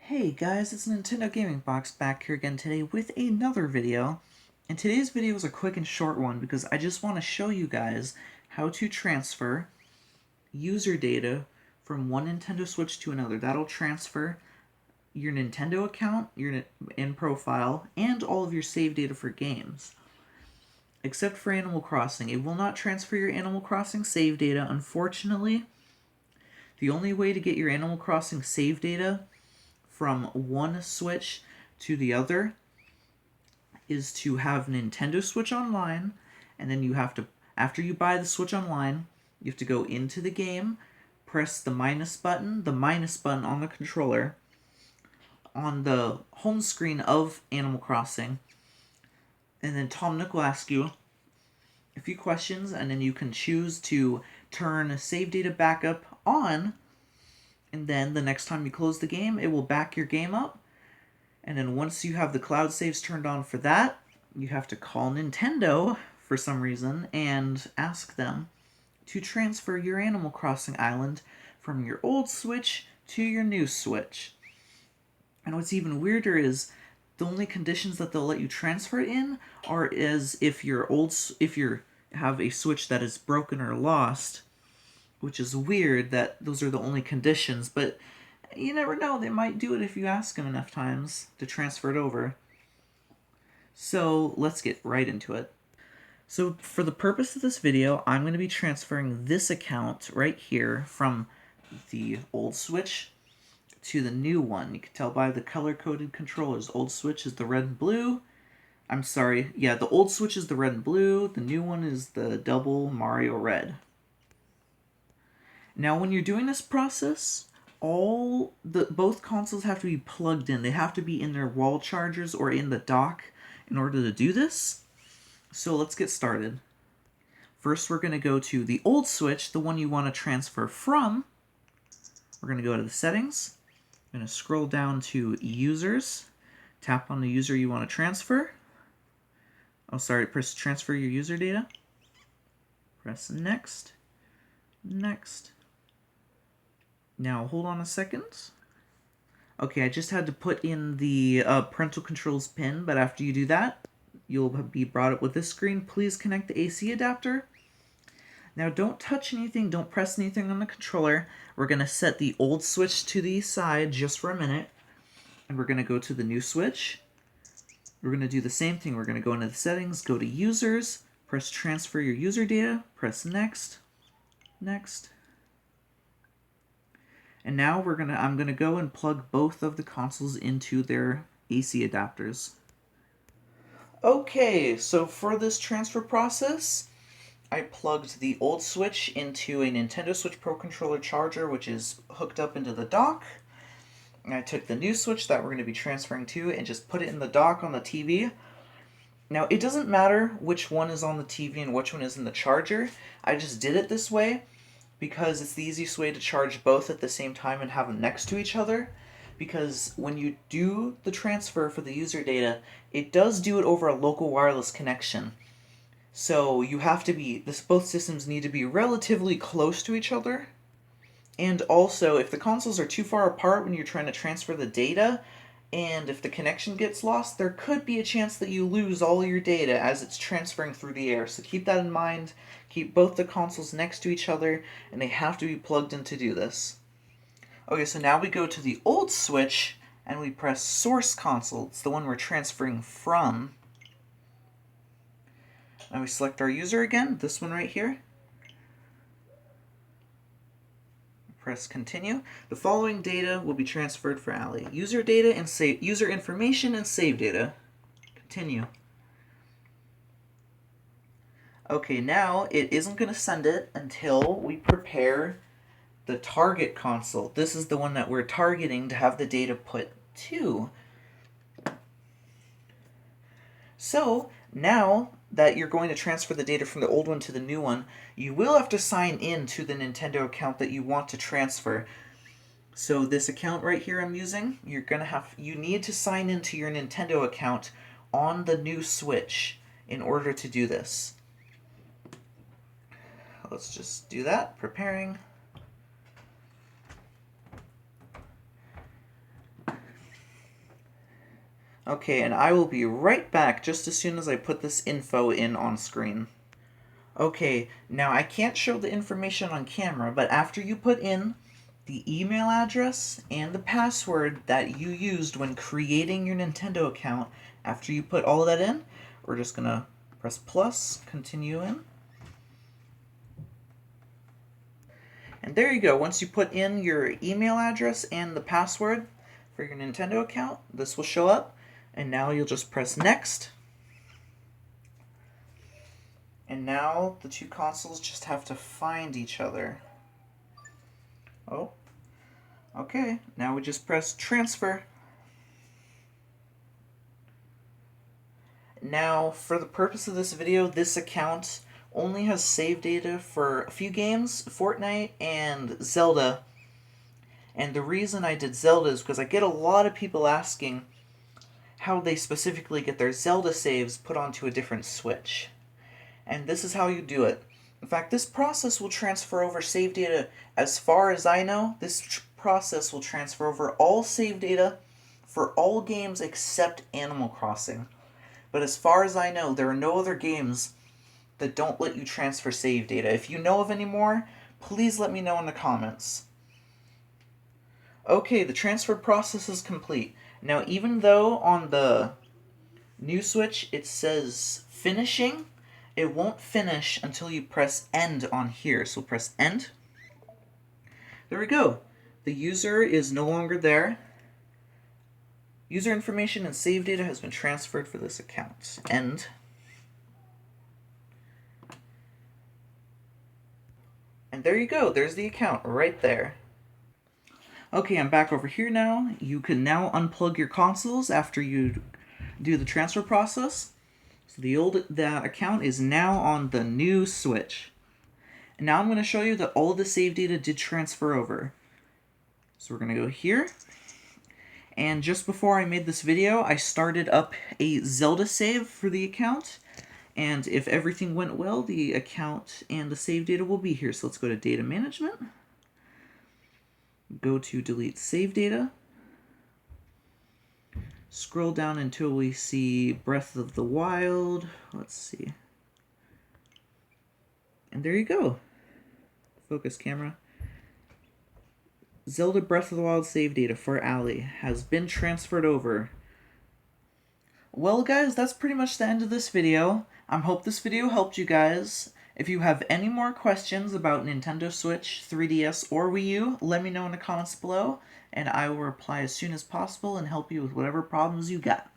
Hey guys, it's Nintendo Gaming Box back here again today with another video. And today's video is a quick and short one because I just want to show you guys how to transfer user data from one Nintendo Switch to another. That'll transfer your Nintendo account, your profile, and all of your save data for games. Except for Animal Crossing. It will not transfer your Animal Crossing save data, unfortunately. The only way to get your Animal Crossing save data from one Switch to the other is to have Nintendo Switch Online, and then you have to, after you buy the Switch Online, you have to go into the game, press the minus button on the controller, on the home screen of Animal Crossing, and then Tom Nook will ask you a few questions, and then you can choose to turn save data backup on, and then the next time you close the game, it will back your game up. And then once you have the cloud saves turned on for that, you have to call Nintendo for some reason and ask them to transfer your Animal Crossing island from your old Switch to your new Switch. And what's even weirder is the only conditions that they'll let you transfer it in are as if you have a Switch that is broken or lost, which is weird that those are the only conditions, but you never know, they might do it if you ask them enough times to transfer it over. So let's get right into it. So for the purpose of this video, I'm going to be transferring this account right here from the old Switch to the new one. You can tell by the color-coded controllers. Old Switch is the red and blue. I'm sorry, yeah, the old Switch is the red and blue. The new one is the double Mario Red. Now when you're doing this process, both consoles have to be plugged in. They have to be in their wall chargers or in the dock in order to do this. So let's get started. First, we're going to go to the old Switch, the one you want to transfer from. We're going to go to the settings. I'm going to scroll down to users. Tap on the user you want to transfer. Oh, sorry, press transfer your user data. Press next. Next. Now, hold on a second. Okay, I just had to put in the parental controls pin, but after you do that, you'll be brought up with this screen. Please connect the AC adapter. Now, don't touch anything, don't press anything on the controller. We're going to set the old Switch to the side just for a minute, and we're going to go to the new Switch. We're going to do the same thing. We're going to go into the settings, go to users, press transfer your user data, press next, next. And now I'm gonna go and plug both of the consoles into their AC adapters. Okay, so for this transfer process, I plugged the old Switch into a Nintendo Switch Pro Controller charger, which is hooked up into the dock. And I took the new Switch that we're going to be transferring to and just put it in the dock on the TV. Now, it doesn't matter which one is on the TV and which one is in the charger. I just did it this way because it's the easiest way to charge both at the same time and have them next to each other. Because when you do the transfer for the user data, it does do it over a local wireless connection. So you have to both systems need to be relatively close to each other. And also, if the consoles are too far apart when you're trying to transfer the data, and if the connection gets lost, there could be a chance that you lose all your data as it's transferring through the air. So keep that in mind. Keep both the consoles next to each other, and they have to be plugged in to do this. Okay, so now we go to the old Switch, and we press Source Console. It's the one we're transferring from. Now we select our user again, this one right here. Press Continue. The following data will be transferred for Allie. User data and user information and save data. Continue. Okay, now it isn't going to send it until we prepare the target console. This is the one that we're targeting to have the data put to. So now that you're going to transfer the data from the old one to the new one, you will have to sign in to the Nintendo account that you want to transfer. So this account right here I'm using, you need to sign into your Nintendo account on the new Switch in order to do this. Let's just do that. Preparing. Okay, and I will be right back just as soon as I put this info in on screen. Okay, now I can't show the information on camera, but after you put in the email address and the password that you used when creating your Nintendo account, after you put all of that in, we're just gonna press plus, continue in. And there you go. Once you put in your email address and the password for your Nintendo account, this will show up. And now you'll just press next. And now the two consoles just have to find each other. Oh, okay. Now we just press transfer. Now, for the purpose of this video, this account only has save data for a few games, Fortnite and Zelda. And the reason I did Zelda is because I get a lot of people asking how they specifically get their Zelda saves put onto a different Switch. And this is how you do it. In fact, this process will transfer over save data. As far as I know, this process will transfer over all save data for all games except Animal Crossing. But as far as I know, there are no other games that don't let you transfer save data. If you know of any more, please let me know in the comments. Okay, the transfer process is complete. Now, even though on the new Switch it says finishing, it won't finish until you press end on here. So press end. There we go. The user is no longer there. User information and save data has been transferred for this account. End. And there you go. There's the account right there. Okay, I'm back over here now. You can now unplug your consoles after you do the transfer process. So that account is now on the new Switch. And now I'm going to show you that all of the save data did transfer over. So we're going to go here. And just before I made this video, I started up a Zelda save for the account. And if everything went well, the account and the save data will be here. So let's go to Data Management. Go to Delete Save Data. Scroll down until we see Breath of the Wild. Let's see. And there you go. Focus camera. Zelda Breath of the Wild save data for Allie has been transferred over. Well guys, that's pretty much the end of this video. I hope this video helped you guys. If you have any more questions about Nintendo Switch, 3DS, or Wii U, let me know in the comments below, and I will reply as soon as possible and help you with whatever problems you got.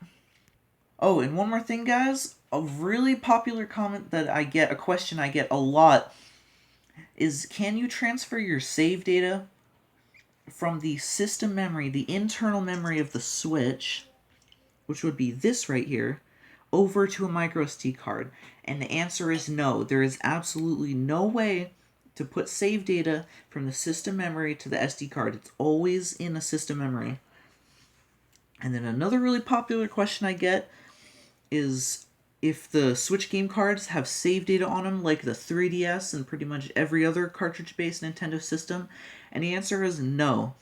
Oh, and one more thing guys, a really popular comment that I get, a question I get a lot, is can you transfer your save data from the system memory, the internal memory of the Switch, which would be this right here, over to a micro SD card? And the answer is no. There is absolutely no way to put save data from the system memory to the SD card. It's always in the system memory. And then another really popular question I get is if the Switch game cards have save data on them like the 3DS and pretty much every other cartridge-based Nintendo system, and the answer is no.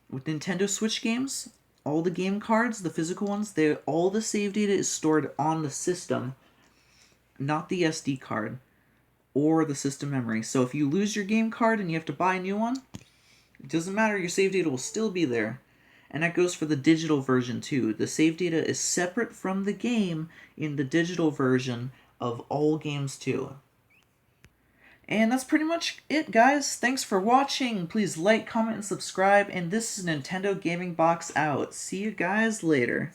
With Nintendo Switch games, all the game cards, the physical ones, all the save data is stored on the system, not the SD card or the system memory. So if you lose your game card and you have to buy a new one, it doesn't matter, your save data will still be there. And that goes for the digital version too. The save data is separate from the game in the digital version of all games too. And that's pretty much it, guys. Thanks for watching. Please like, comment, and subscribe. And this is Nintendo Gaming Box out. See you guys later.